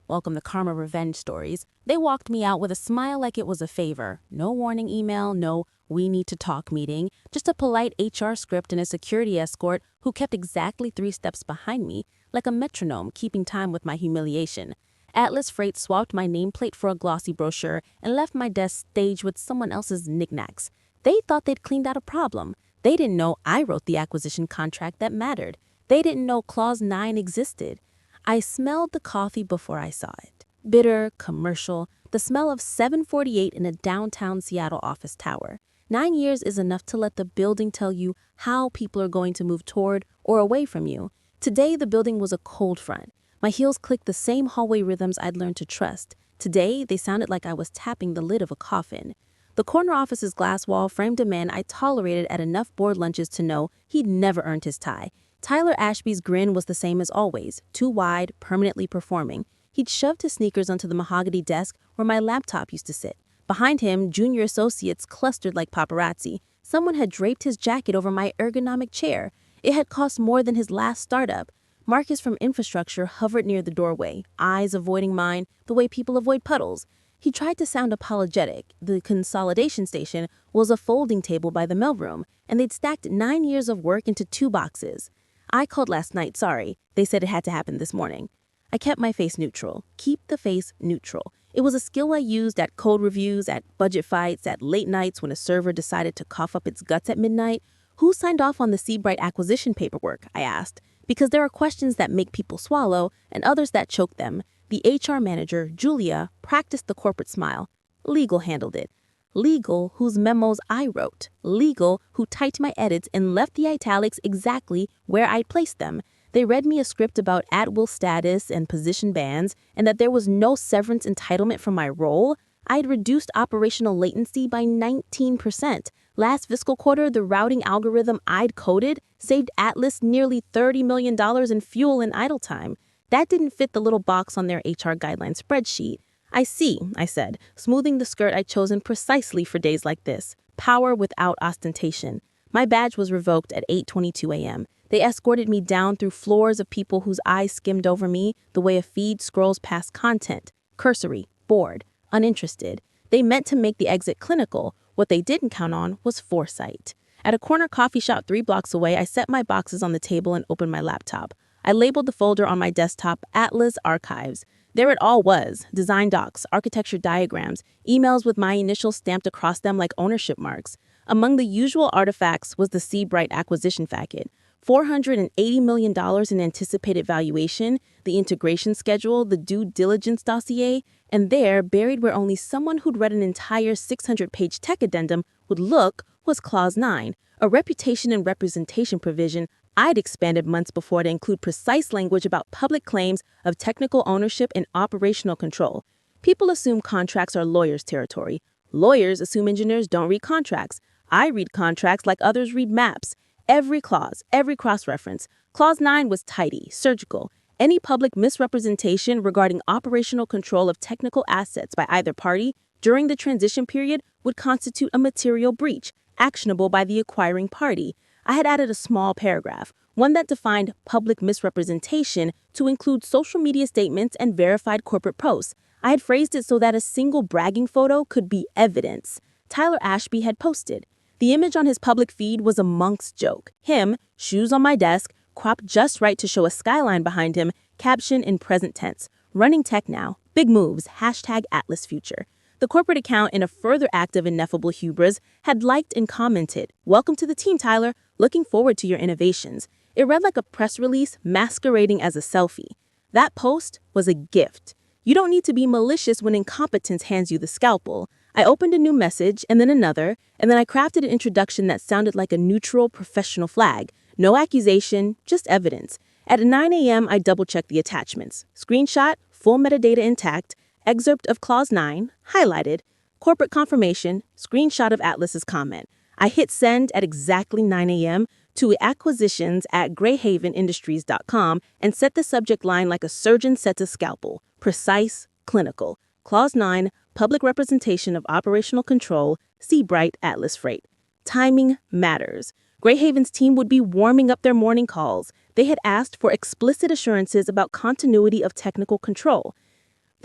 welcome the karma revenge stories, they walked me out with a smile like it was a favor. No warning email, no we need to talk meeting, just a polite HR script and a security escort who kept exactly 3 steps behind me, like a metronome keeping time with my humiliation. Atlas Freight swapped my nameplate for a glossy brochure and left my desk staged with someone else's knickknacks. They thought they'd cleaned out a problem. They didn't know I wrote the acquisition contract that mattered. They didn't know Clause 9 existed. I smelled the coffee before I saw it. Bitter, commercial, the smell of 748 in a downtown Seattle office tower. 9 years is enough to let the building tell you how people are going to move toward or away from you. Today, the building was a cold front. My heels clicked the same hallway rhythms I'd learned to trust. Today, they sounded like I was tapping the lid of a coffin. The corner office's glass wall framed a man I tolerated at enough board lunches to know he'd never earned his tie. Tyler Ashby's grin was the same as always, too wide, permanently performing. He'd shoved his sneakers onto the mahogany desk where my laptop used to sit. Behind him, junior associates clustered like paparazzi. Someone had draped his jacket over my ergonomic chair. It had cost more than his last startup. Marcus from infrastructure hovered near the doorway, eyes avoiding mine the way people avoid puddles. He tried to sound apologetic. The consolidation station was a folding table by the mailroom, and they'd stacked 9 years of work into 2 boxes. I called last night, sorry. They said it had to happen this morning. I kept my face neutral. Keep the face neutral. It was a skill I used at code reviews, at budget fights, at late nights when a server decided to cough up its guts at midnight. Who signed off on the Seabright acquisition paperwork? I asked. Because there are questions that make people swallow and others that choke them. The HR manager, Julia, practiced the corporate smile. Legal handled it. Legal, whose memos I wrote. Legal, who typed my edits and left the italics exactly where I'd placed them. They read me a script about at-will status and position bands, and that there was no severance entitlement for my role. I'd reduced operational latency by 19%. Last fiscal quarter, the routing algorithm I'd coded saved Atlas nearly $30 million in fuel and idle time. That didn't fit the little box on their HR guideline spreadsheet. I see, I said, smoothing the skirt I'd chosen precisely for days like this. Power without ostentation. My badge was revoked at 8:22 a.m. They escorted me down through floors of people whose eyes skimmed over me the way a feed scrolls past content. Cursory, bored, uninterested. They meant to make the exit clinical. What they didn't count on was foresight. At a corner coffee shop 3 blocks away, I set my boxes on the table and opened my laptop. I labeled the folder on my desktop Atlas Archives. There it all was, design docs, architecture diagrams, emails with my initials stamped across them like ownership marks. Among the usual artifacts was the Seabright acquisition packet, $480 million in anticipated valuation, the integration schedule, the due diligence dossier, and there, buried where only someone who'd read an entire 600-page tech addendum would look, was Clause 9, a reputation and representation provision I'd expanded months before to include precise language about public claims of technical ownership and operational control. People assume contracts are lawyers' territory. Lawyers assume engineers don't read contracts. I read contracts like others read maps. Every clause, every cross-reference. Clause 9 was tidy, surgical. Any public misrepresentation regarding operational control of technical assets by either party during the transition period would constitute a material breach, actionable by the acquiring party. I had added a small paragraph, one that defined public misrepresentation to include social media statements and verified corporate posts. I had phrased it so that a single bragging photo could be evidence. Tyler Ashby had posted. The image on his public feed was a monk's joke. Him, shoes on my desk, cropped just right to show a skyline behind him, caption in present tense. Running tech now. Big moves. #AtlasFuture. The corporate account, in a further act of ineffable hubris, had liked and commented, "Welcome to the team, Tyler. Looking forward to your innovations." It read like a press release masquerading as a selfie. That post was a gift. You don't need to be malicious when incompetence hands you the scalpel. I opened a new message, and then another, and then I crafted an introduction that sounded like a neutral professional flag. No accusation, just evidence. At 9 a.m., I double-checked the attachments. Screenshot, full metadata intact, excerpt of Clause 9, highlighted, corporate confirmation, screenshot of Atlas's comment. I hit send at exactly 9 a.m. to acquisitions@greyhavenindustries.com and set the subject line like a surgeon sets a scalpel. Precise, clinical. Clause 9, public representation of operational control, Seabright Atlas Freight. Timing matters. Greyhaven's team would be warming up their morning calls. They had asked for explicit assurances about continuity of technical control.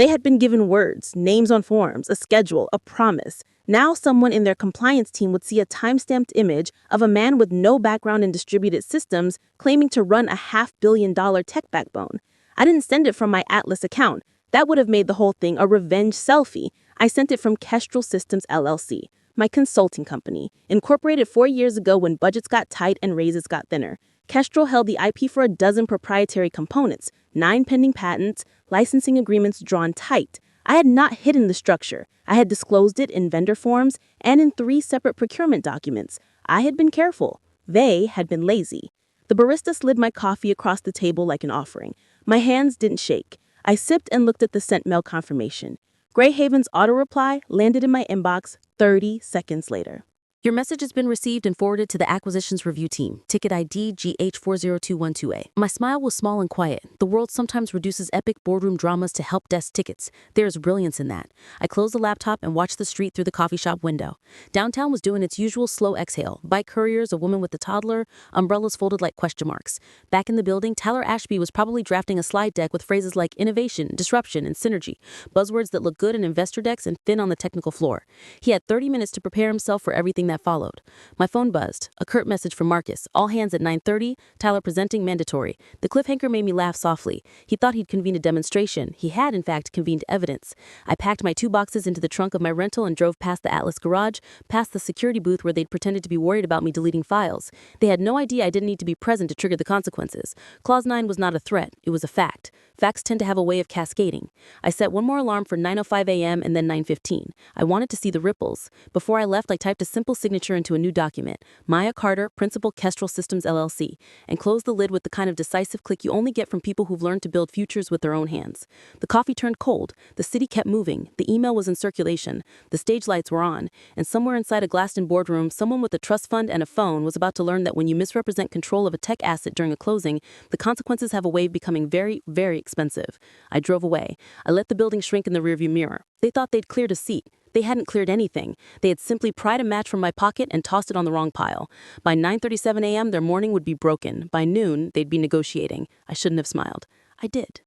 They had been given words, names on forms, a schedule, a promise. Now someone in their compliance team would see a time-stamped image of a man with no background in distributed systems claiming to run a $500 million tech backbone. I didn't send it from my Atlas account. That would have made the whole thing a revenge selfie. I sent it from Kestrel Systems LLC, my consulting company, incorporated 4 years ago when budgets got tight and raises got thinner. Kestrel held the IP for a dozen proprietary components, 9 pending patents, licensing agreements drawn tight. I had not hidden the structure. I had disclosed it in vendor forms and in 3 separate procurement documents. I had been careful. They had been lazy. The barista slid my coffee across the table like an offering. My hands didn't shake. I sipped and looked at the sent mail confirmation. Greyhaven's auto reply landed in my inbox 30 seconds later. Your message has been received and forwarded to the Acquisitions Review Team, ticket ID GH40212A. My smile was small and quiet. The world sometimes reduces epic boardroom dramas to help desk tickets. There is brilliance in that. I closed the laptop and watched the street through the coffee shop window. Downtown was doing its usual slow exhale. Bike couriers, a woman with a toddler, umbrellas folded like question marks. Back in the building, Tyler Ashby was probably drafting a slide deck with phrases like innovation, disruption, and synergy, buzzwords that look good in investor decks and thin on the technical floor. He had 30 minutes to prepare himself for everything that followed. My phone buzzed. A curt message from Marcus. All hands at 9:30. Tyler presenting mandatory. The cliffhanger made me laugh softly. He thought he'd convened a demonstration. He had, in fact, convened evidence. I packed my 2 boxes into the trunk of my rental and drove past the Atlas garage, past the security booth where they'd pretended to be worried about me deleting files. They had no idea I didn't need to be present to trigger the consequences. Clause 9 was not a threat. It was a fact. Facts tend to have a way of cascading. I set one more alarm for 9:05 a.m. and then 9:15. I wanted to see the ripples. Before I left, I typed a simple signature into a new document, Maya Carter, Principal Kestrel Systems LLC, and closed the lid with the kind of decisive click you only get from people who've learned to build futures with their own hands. The coffee turned cold. The city kept moving. The email was in circulation. The stage lights were on. And somewhere inside a glassed-in boardroom, someone with a trust fund and a phone was about to learn that when you misrepresent control of a tech asset during a closing, the consequences have a way of becoming very, very expensive. I drove away. I let the building shrink in the rearview mirror. They thought they'd cleared a seat. They hadn't cleared anything. They had simply pried a match from my pocket and tossed it on the wrong pile. By 9:37 a.m., their morning would be broken. By noon, they'd be negotiating. I shouldn't have smiled. I did.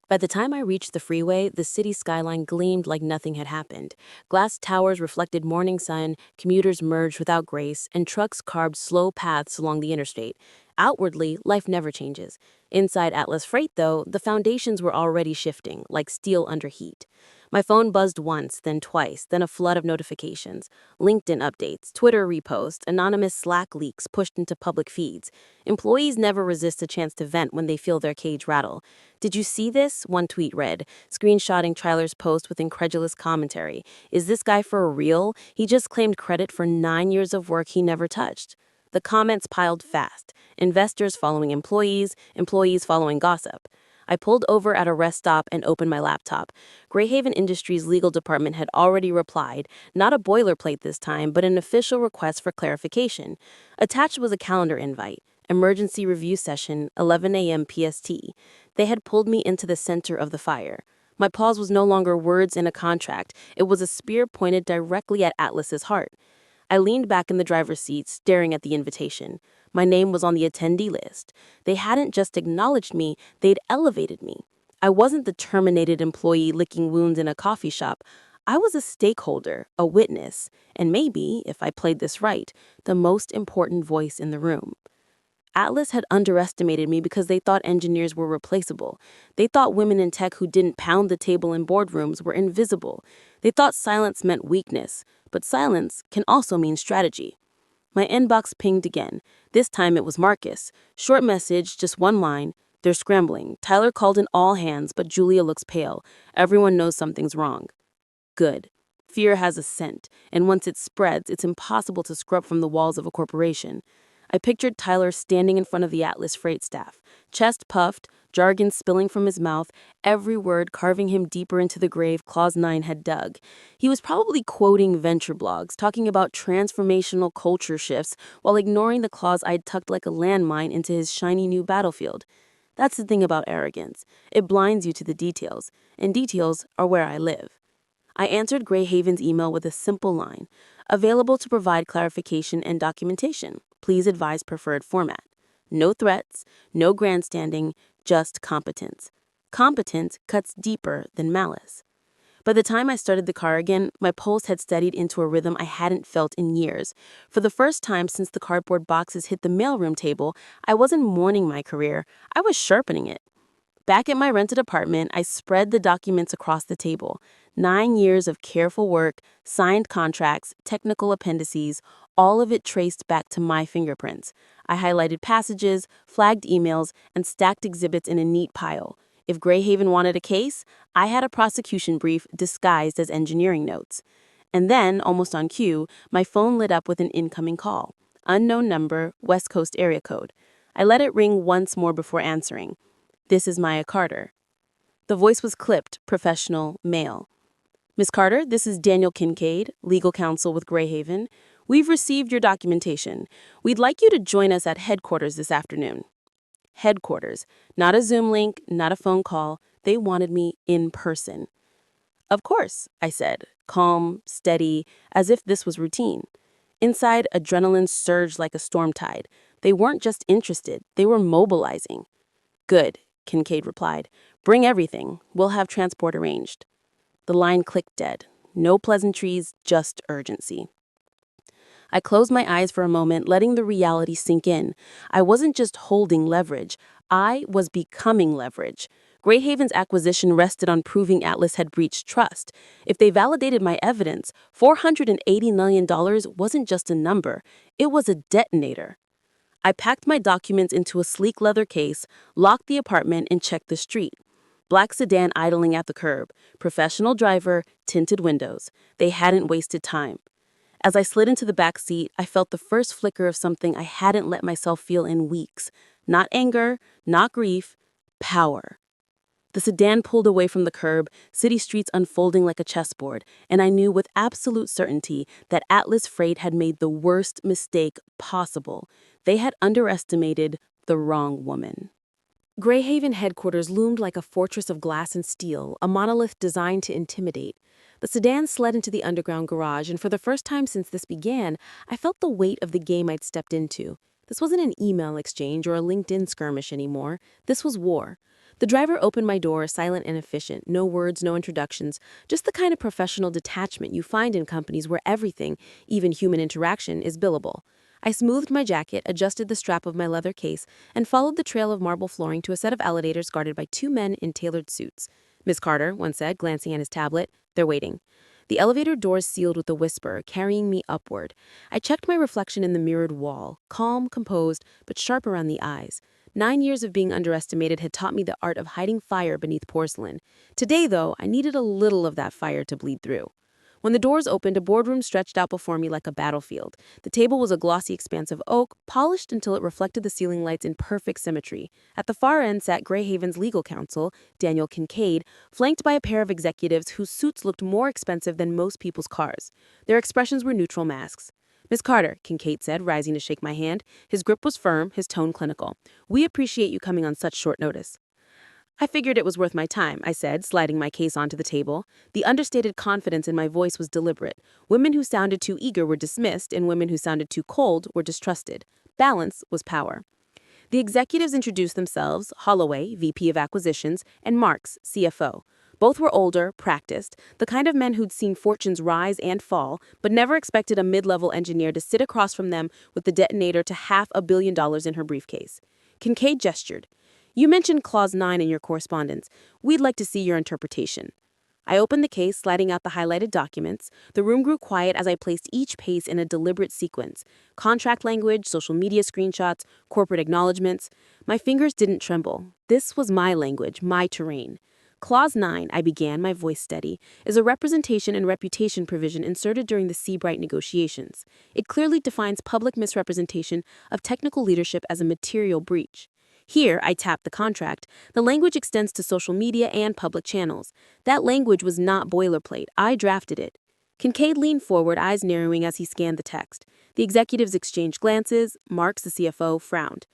By the time I reached the freeway, the city skyline gleamed like nothing had happened. Glass towers reflected morning sun, commuters merged without grace, and trucks carved slow paths along the interstate. Outwardly, life never changes. Inside Atlas Freight, though, the foundations were already shifting, like steel under heat. My phone buzzed once, then twice, then a flood of notifications. LinkedIn updates, Twitter reposts, anonymous Slack leaks pushed into public feeds. Employees never resist a chance to vent when they feel their cage rattle. "Did you see this?" one tweet read, screenshotting Tyler's post with incredulous commentary. "Is this guy for real? He just claimed credit for 9 years of work he never touched." The comments piled fast. Investors following employees, employees following gossip. I pulled over at a rest stop and opened my laptop. Greyhaven Industries' legal department had already replied, not a boilerplate this time, but an official request for clarification. Attached was a calendar invite, emergency review session, 11 a.m. PST. They had pulled me into the center of the fire. My pause was no longer words in a contract. It was a spear pointed directly at Atlas's heart. I leaned back in the driver's seat, staring at the invitation. My name was on the attendee list. They hadn't just acknowledged me, they'd elevated me. I wasn't the terminated employee licking wounds in a coffee shop. I was a stakeholder, a witness, and maybe, if I played this right, the most important voice in the room. Atlas had underestimated me because they thought engineers were replaceable. They thought women in tech who didn't pound the table in boardrooms were invisible. They thought silence meant weakness, but silence can also mean strategy. My inbox pinged again. This time it was Marcus. Short message, just one line. "They're scrambling. Tyler called in all hands, but Julia looks pale. Everyone knows something's wrong." Good. Fear has a scent, and once it spreads, it's impossible to scrub from the walls of a corporation. I pictured Tyler standing in front of the Atlas Freight staff, chest puffed, jargon spilling from his mouth, every word carving him deeper into the grave Clause 9 had dug. He was probably quoting venture blogs, talking about transformational culture shifts, while ignoring the clause I'd tucked like a landmine into his shiny new battlefield. That's the thing about arrogance. It blinds you to the details, and details are where I live. I answered Greyhaven's email with a simple line, "Available to provide clarification and documentation. Please advise preferred format." No threats, no grandstanding, just competence. Competence cuts deeper than malice. By the time I started the car again, my pulse had steadied into a rhythm I hadn't felt in years. For the first time since the cardboard boxes hit the mailroom table, I wasn't mourning my career, I was sharpening it. Back at my rented apartment, I spread the documents across the table. 9 years of careful work, signed contracts, technical appendices, all of it traced back to my fingerprints. I highlighted passages, flagged emails, and stacked exhibits in a neat pile. If Greyhaven wanted a case, I had a prosecution brief disguised as engineering notes. And then, almost on cue, my phone lit up with an incoming call. Unknown number, West Coast area code. I let it ring once more before answering. "This is Maya Carter." The voice was clipped, professional, male. "Miss Carter, this is Daniel Kincaid, legal counsel with Greyhaven. We've received your documentation. We'd like you to join us at headquarters this afternoon." Headquarters. Not a Zoom link, not a phone call. They wanted me in person. "Of course," I said, calm, steady, as if this was routine. Inside, adrenaline surged like a storm tide. They weren't just interested, they were mobilizing. "Good," Kincaid replied. "Bring everything. We'll have transport arranged." The line clicked dead. No pleasantries, just urgency. I closed my eyes for a moment, letting the reality sink in. I wasn't just holding leverage. I was becoming leverage. Greyhaven's acquisition rested on proving Atlas had breached trust. If they validated my evidence, $480 million wasn't just a number. It was a detonator. I packed my documents into a sleek leather case, locked the apartment, and checked the street. Black sedan idling at the curb. Professional driver, tinted windows. They hadn't wasted time. As I slid into the back seat, I felt the first flicker of something I hadn't let myself feel in weeks. Not anger, not grief, power. The sedan pulled away from the curb, city streets unfolding like a chessboard, and I knew with absolute certainty that Atlas Freight had made the worst mistake possible. They had underestimated the wrong woman. Greyhaven headquarters loomed like a fortress of glass and steel, a monolith designed to intimidate. The sedan slid into the underground garage, and for the first time since this began, I felt the weight of the game I'd stepped into. This wasn't an email exchange or a LinkedIn skirmish anymore. This was war. The driver opened my door, silent and efficient, no words, no introductions, just the kind of professional detachment you find in companies where everything, even human interaction, is billable. I smoothed my jacket, adjusted the strap of my leather case, and followed the trail of marble flooring to a set of elevators guarded by two men in tailored suits. "Miss Carter," one said, glancing at his tablet. "They're waiting." The elevator doors sealed with a whisper, carrying me upward. I checked my reflection in the mirrored wall, calm, composed, but sharp around the eyes. 9 years of being underestimated had taught me the art of hiding fire beneath porcelain. Today, though, I needed a little of that fire to bleed through. When the doors opened, a boardroom stretched out before me like a battlefield. The table was a glossy expanse of oak, polished until it reflected the ceiling lights in perfect symmetry. At the far end sat Greyhaven's legal counsel, Daniel Kincaid, flanked by a pair of executives whose suits looked more expensive than most people's cars. Their expressions were neutral masks. "Miss Carter," Kincaid said, rising to shake my hand. His grip was firm, his tone clinical. "We appreciate you coming on such short notice." "I figured it was worth my time," I said, sliding my case onto the table. The understated confidence in my voice was deliberate. Women who sounded too eager were dismissed, and women who sounded too cold were distrusted. Balance was power. The executives introduced themselves: Holloway, VP of Acquisitions, and Marks, CFO. Both were older, practiced, the kind of men who'd seen fortunes rise and fall, but never expected a mid-level engineer to sit across from them with the detonator to $500 million in her briefcase. Kincaid gestured. "You mentioned Clause 9 in your correspondence. We'd like to see your interpretation." I opened the case, sliding out the highlighted documents. The room grew quiet as I placed each page in a deliberate sequence. Contract language, social media screenshots, corporate acknowledgments. My fingers didn't tremble. This was my language, my terrain. Clause 9, I began, my voice steady, is a representation and reputation provision inserted during the Seabright negotiations. It clearly defines public misrepresentation of technical leadership as a material breach. Here, I tapped the contract. The language extends to social media and public channels. That language was not boilerplate. I drafted it. Kincaid leaned forward, eyes narrowing as he scanned the text. The executives exchanged glances. Marks, the CFO, frowned.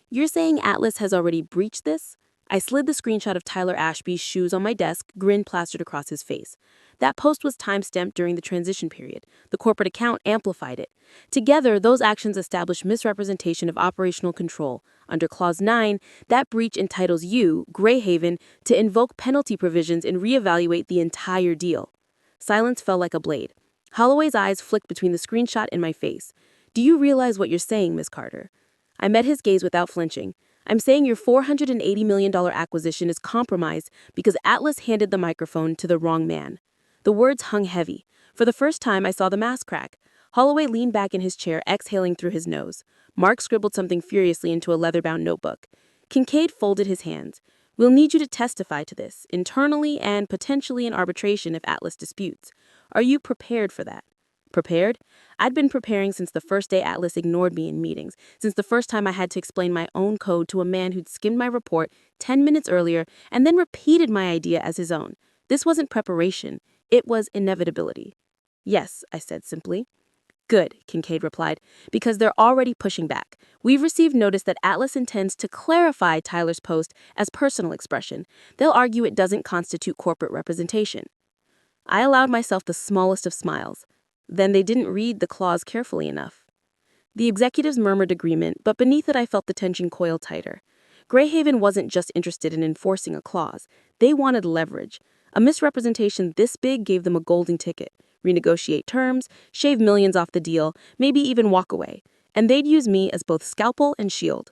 "You're saying Atlas has already breached this?" I slid the screenshot of Tyler Ashby's shoes on my desk, grin plastered across his face. That post was timestamped during the transition period. The corporate account amplified it. Together, those actions establish misrepresentation of operational control. Under Clause 9, that breach entitles you, Greyhaven, to invoke penalty provisions and reevaluate the entire deal. Silence fell like a blade. Holloway's eyes flicked between the screenshot and my face. Do you realize what you're saying, Miss Carter? I met his gaze without flinching. I'm saying your $480 million acquisition is compromised because Atlas handed the microphone to the wrong man. The words hung heavy. For the first time, I saw the mask crack. Holloway leaned back in his chair, exhaling through his nose. Mark scribbled something furiously into a leather-bound notebook. Kincaid folded his hands. We'll need you to testify to this, internally and potentially in arbitration if Atlas disputes. Are you prepared for that? Prepared? I'd been preparing since the first day Atlas ignored me in meetings, since the first time I had to explain my own code to a man who'd skimmed my report 10 minutes earlier and then repeated my idea as his own. This wasn't preparation. It was inevitability. Yes, I said simply. Good, Kincaid replied, because they're already pushing back. We've received notice that Atlas intends to clarify Tyler's post as personal expression. They'll argue it doesn't constitute corporate representation. I allowed myself the smallest of smiles. Then they didn't read the clause carefully enough. The executives murmured agreement, but beneath it I felt the tension coil tighter. Greyhaven wasn't just interested in enforcing a clause. They wanted leverage. A misrepresentation this big gave them a golden ticket. Renegotiate terms, shave millions off the deal, maybe even walk away. And they'd use me as both scalpel and shield.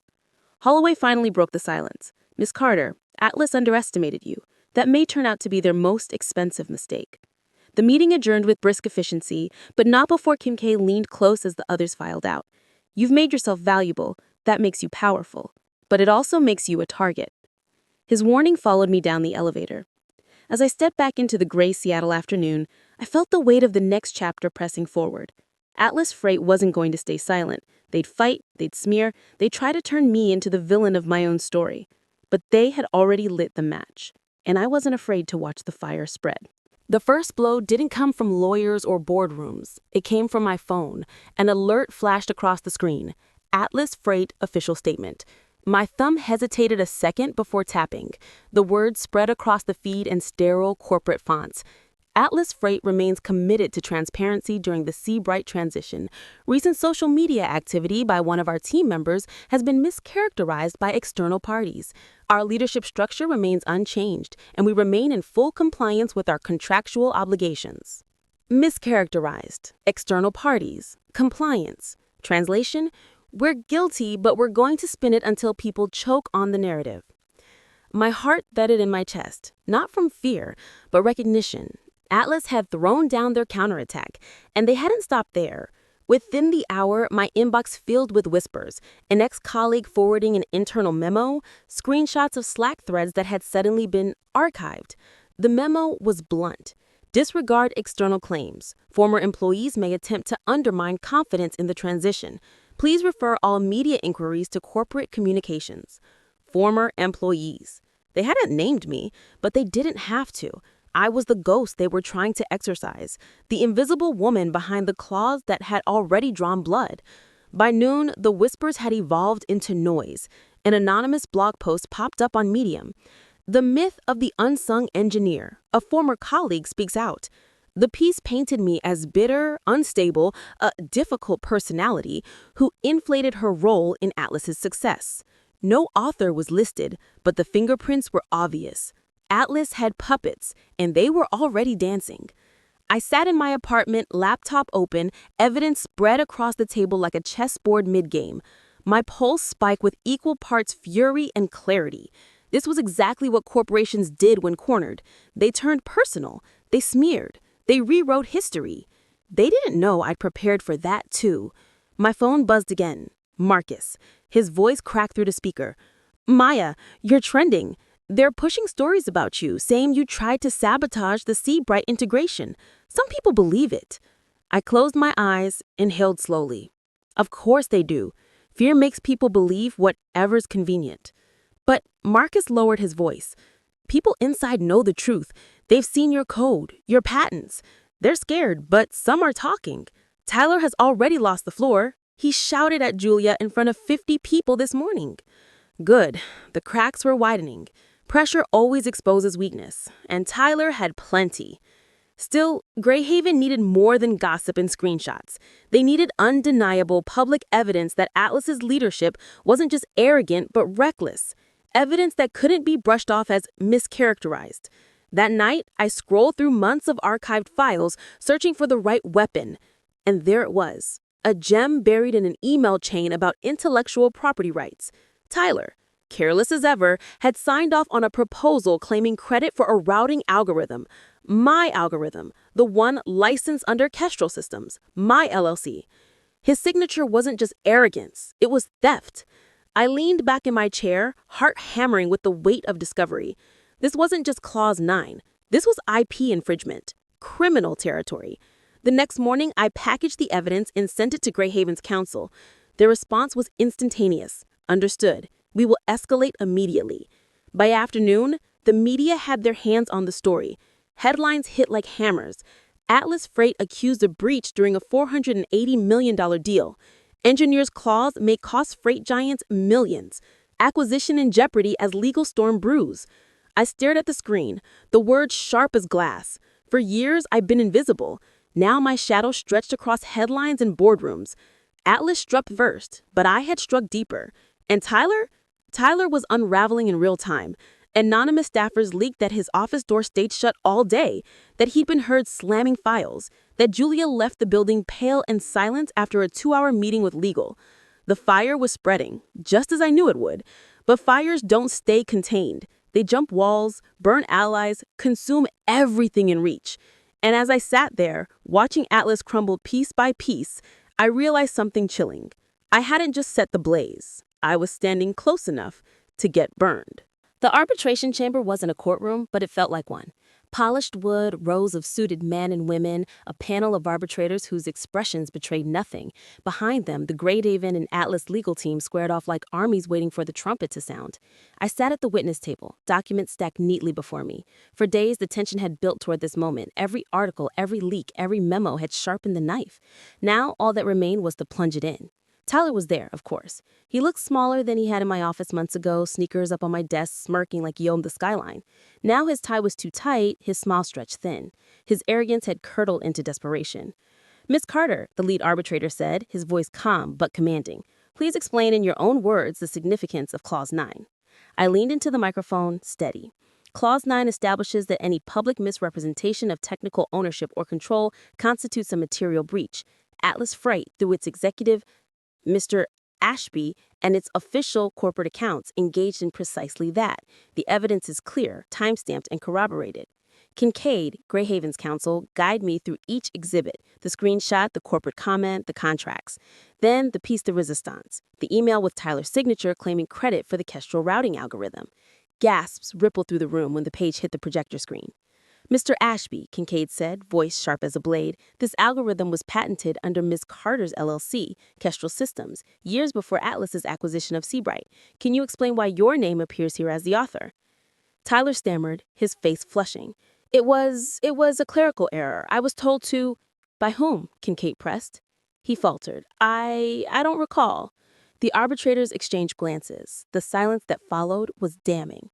Holloway finally broke the silence. Miss Carter, Atlas underestimated you. That may turn out to be their most expensive mistake. The meeting adjourned with brisk efficiency, but not before Kincaid leaned close as the others filed out. You've made yourself valuable. That makes you powerful. But it also makes you a target. His warning followed me down the elevator. As I stepped back into the gray Seattle afternoon, I felt the weight of the next chapter pressing forward. Atlas Freight wasn't going to stay silent. They'd fight, they'd smear, they'd try to turn me into the villain of my own story. But they had already lit the match, and I wasn't afraid to watch the fire spread. The first blow didn't come from lawyers or boardrooms. It came from my phone. An alert flashed across the screen. Atlas Freight official statement. My thumb hesitated a second before tapping. The words spread across the feed in sterile corporate fonts. Atlas Freight remains committed to transparency during the Seabright transition. Recent social media activity by one of our team members has been mischaracterized by external parties. Our leadership structure remains unchanged, and we remain in full compliance with our contractual obligations. Mischaracterized, external parties, compliance. Translation: we're guilty, but we're going to spin it until people choke on the narrative. My heart thudded in my chest, not from fear, but recognition. Atlas had thrown down their counterattack, and they hadn't stopped there. Within the hour, my inbox filled with whispers, an ex-colleague forwarding an internal memo, screenshots of Slack threads that had suddenly been archived. The memo was blunt. Disregard external claims. Former employees may attempt to undermine confidence in the transition. Please refer all media inquiries to corporate communications. Former employees. They hadn't named me, but they didn't have to. I was the ghost they were trying to exorcise, the invisible woman behind the claws that had already drawn blood. By noon, the whispers had evolved into noise. An anonymous blog post popped up on Medium. The myth of the unsung engineer, a former colleague, speaks out. The piece painted me as bitter, unstable, a difficult personality who inflated her role in Atlas's success. No author was listed, but the fingerprints were obvious. Atlas had puppets, and they were already dancing. I sat in my apartment, laptop open, evidence spread across the table like a chessboard mid-game. My pulse spiked with equal parts fury and clarity. This was exactly what corporations did when cornered. They turned personal. They smeared. They rewrote history. They didn't know I'd prepared for that, too. My phone buzzed again. Marcus. His voice cracked through the speaker. Maya, you're trending. They're pushing stories about you, saying you tried to sabotage the Seabright integration. Some people believe it. I closed my eyes, inhaled slowly. Of course they do. Fear makes people believe whatever's convenient. But Marcus lowered his voice. People inside know the truth. They've seen your code, your patents. They're scared, but some are talking. Tyler has already lost the floor. He shouted at Julia in front of 50 people this morning. Good. The cracks were widening. Pressure always exposes weakness, and Tyler had plenty. Still, Greyhaven needed more than gossip and screenshots. They needed undeniable public evidence that Atlas's leadership wasn't just arrogant but reckless. Evidence that couldn't be brushed off as mischaracterized. That night, I scrolled through months of archived files, searching for the right weapon. And there it was, a gem buried in an email chain about intellectual property rights. Tyler, careless as ever, had signed off on a proposal claiming credit for a routing algorithm. My algorithm, the one licensed under Kestrel Systems, my LLC. His signature wasn't just arrogance, it was theft. I leaned back in my chair, heart hammering with the weight of discovery. This wasn't just Clause 9. This was IP infringement, criminal territory. The next morning, I packaged the evidence and sent it to Greyhaven's counsel. Their response was instantaneous. Understood. We will escalate immediately. By afternoon, the media had their hands on the story. Headlines hit like hammers. Atlas Freight accused of breach during a $480 million deal. Engineers' clause may cost freight giants millions. Acquisition in jeopardy as legal storm brews. I stared at the screen, the words sharp as glass. For years, I've been invisible. Now my shadow stretched across headlines and boardrooms. Atlas struck first, but I had struck deeper. And Tyler? Tyler was unraveling in real time. Anonymous staffers leaked that his office door stayed shut all day, that he'd been heard slamming files, that Julia left the building pale and silent after a 2-hour meeting with legal. The fire was spreading, just as I knew it would. But fires don't stay contained. They jump walls, burn allies, consume everything in reach. And as I sat there, watching Atlas crumble piece by piece, I realized something chilling. I hadn't just set the blaze. I was standing close enough to get burned. The arbitration chamber wasn't a courtroom, but it felt like one. Polished wood, rows of suited men and women, a panel of arbitrators whose expressions betrayed nothing. Behind them, the Greyhaven and Atlas legal team squared off like armies waiting for the trumpet to sound. I sat at the witness table, documents stacked neatly before me. For days, the tension had built toward this moment. Every article, every leak, every memo had sharpened the knife. Now, all that remained was to plunge it in. Tyler was there, of course. He looked smaller than he had in my office months ago, sneakers up on my desk, smirking like he owned the skyline. Now his tie was too tight, his smile stretched thin. His arrogance had curdled into desperation. "Miss Carter," the lead arbitrator said, his voice calm but commanding. "Please explain in your own words the significance of Clause 9. I leaned into the microphone, steady. Clause 9 establishes that any public misrepresentation of technical ownership or control constitutes a material breach. Atlas Freight, through its executive, Mr. Ashby, and its official corporate accounts engaged in precisely that. The evidence is clear, time-stamped, and corroborated. Kincaid, Greyhaven's counsel, guided me through each exhibit, the screenshot, the corporate comment, the contracts. Then the piece de resistance, the email with Tyler's signature claiming credit for the Kestrel routing algorithm. Gasps rippled through the room when the page hit the projector screen. "Mr. Ashby," Kincaid said, voice sharp as a blade, "this algorithm was patented under Ms. Carter's LLC, Kestrel Systems, years before Atlas's acquisition of Seabright. Can you explain why your name appears here as the author?" Tyler stammered, his face flushing. It was a clerical error. I was told to—" "By whom?" Kincaid pressed. He faltered. I don't recall." The arbitrators exchanged glances. The silence that followed was damning.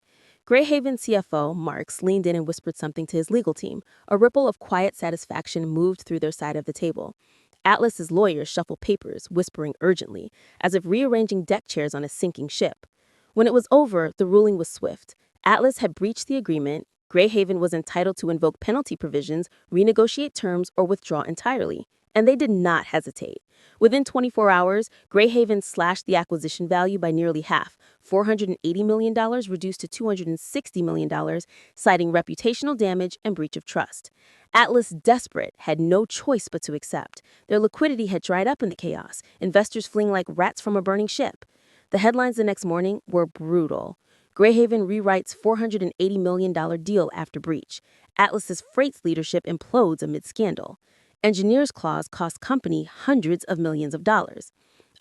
Greyhaven CFO, Marks, leaned in and whispered something to his legal team. A ripple of quiet satisfaction moved through their side of the table. Atlas's lawyers shuffled papers, whispering urgently, as if rearranging deck chairs on a sinking ship. When it was over, the ruling was swift. Atlas had breached the agreement. Greyhaven was entitled to invoke penalty provisions, renegotiate terms, or withdraw entirely. And they did not hesitate. Within 24 hours, Greyhaven slashed the acquisition value by nearly half, $480 million reduced to $260 million, citing reputational damage and breach of trust. Atlas, desperate, had no choice but to accept. Their liquidity had dried up in the chaos, investors fleeing like rats from a burning ship. The headlines the next morning were brutal. Greyhaven rewrites $480 million deal after breach. Atlas's freight's leadership implodes amid scandal. Engineers' clause cost company hundreds of millions of dollars.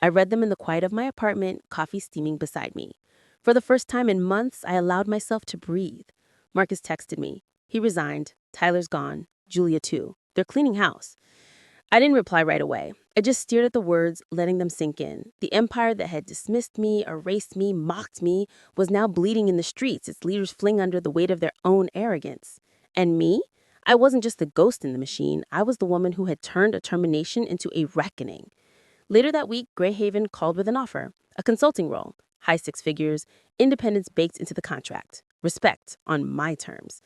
I read them in the quiet of my apartment, coffee steaming beside me. For the first time in months, I allowed myself to breathe. Marcus texted me. He resigned. Tyler's gone. Julia too. They're cleaning house. I didn't reply right away. I just stared at the words, letting them sink in. The empire that had dismissed me, erased me, mocked me, was now bleeding in the streets, its leaders fling under the weight of their own arrogance. And me? I wasn't just the ghost in the machine. I was the woman who had turned a termination into a reckoning. Later that week, Greyhaven called with an offer, a consulting role, high six figures, independence baked into the contract, respect on my terms.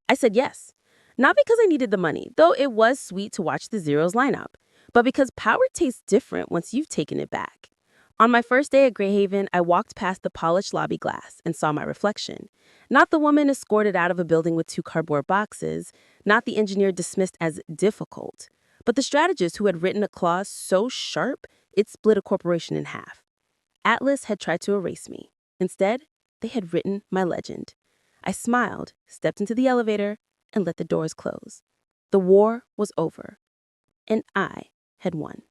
I said yes. Not because I needed the money, though it was sweet to watch the zeros line up, but because power tastes different once you've taken it back. On my first day at Greyhaven, I walked past the polished lobby glass and saw my reflection. Not the woman escorted out of a building with 2 cardboard boxes, not the engineer dismissed as difficult, but the strategist who had written a clause so sharp it split a corporation in half. Atlas had tried to erase me. Instead, they had written my legend. I smiled, stepped into the elevator, and let the doors close. The war was over, and I had won.